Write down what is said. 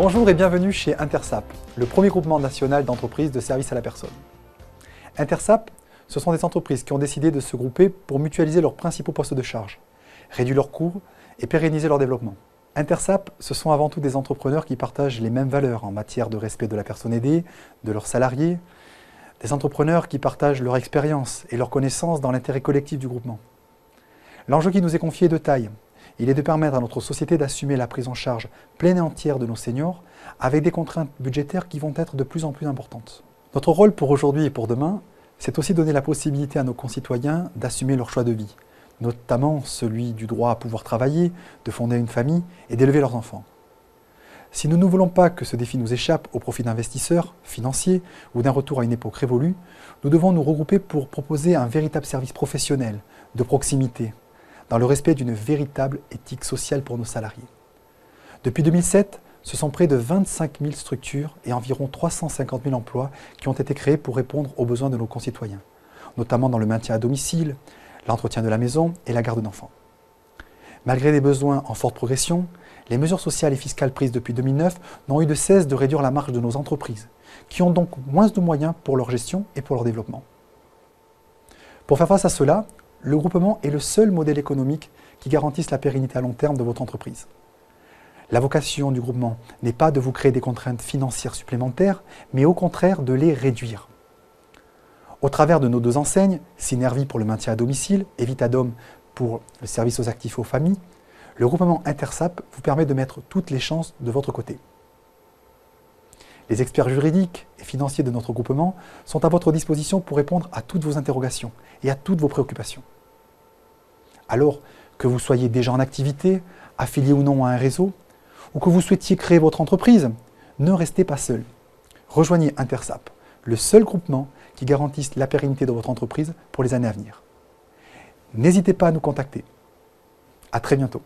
Bonjour et bienvenue chez Intersap, le premier groupement national d'entreprises de services à la personne. Intersap, ce sont des entreprises qui ont décidé de se grouper pour mutualiser leurs principaux postes de charge, réduire leurs coûts et pérenniser leur développement. Intersap, ce sont avant tout des entrepreneurs qui partagent les mêmes valeurs en matière de respect de la personne aidée, de leurs salariés, des entrepreneurs qui partagent leur expérience et leurs connaissances dans l'intérêt collectif du groupement. L'enjeu qui nous est confié est de taille. Il est de permettre à notre société d'assumer la prise en charge pleine et entière de nos seniors avec des contraintes budgétaires qui vont être de plus en plus importantes. Notre rôle pour aujourd'hui et pour demain, c'est aussi donner la possibilité à nos concitoyens d'assumer leur choix de vie, notamment celui du droit à pouvoir travailler, de fonder une famille et d'élever leurs enfants. Si nous ne voulons pas que ce défi nous échappe au profit d'investisseurs financiers ou d'un retour à une époque révolue, nous devons nous regrouper pour proposer un véritable service professionnel, de proximité, dans le respect d'une véritable éthique sociale pour nos salariés. Depuis 2007, ce sont près de 25 000 structures et environ 350 000 emplois qui ont été créés pour répondre aux besoins de nos concitoyens, notamment dans le maintien à domicile, l'entretien de la maison et la garde d'enfants. Malgré des besoins en forte progression, les mesures sociales et fiscales prises depuis 2009 n'ont eu de cesse de réduire la marge de nos entreprises, qui ont donc moins de moyens pour leur gestion et pour leur développement. Pour faire face à cela, le groupement est le seul modèle économique qui garantisse la pérennité à long terme de votre entreprise. La vocation du groupement n'est pas de vous créer des contraintes financières supplémentaires, mais au contraire de les réduire. Au travers de nos deux enseignes, Synervie pour le maintien à domicile et Vitadom pour le service aux actifs et aux familles, le groupement Intersap vous permet de mettre toutes les chances de votre côté. Les experts juridiques et financiers de notre groupement sont à votre disposition pour répondre à toutes vos interrogations et à toutes vos préoccupations. Alors que vous soyez déjà en activité, affilié ou non à un réseau, ou que vous souhaitiez créer votre entreprise, ne restez pas seul. Rejoignez Intersap, le seul groupement qui garantisse la pérennité de votre entreprise pour les années à venir. N'hésitez pas à nous contacter. À très bientôt.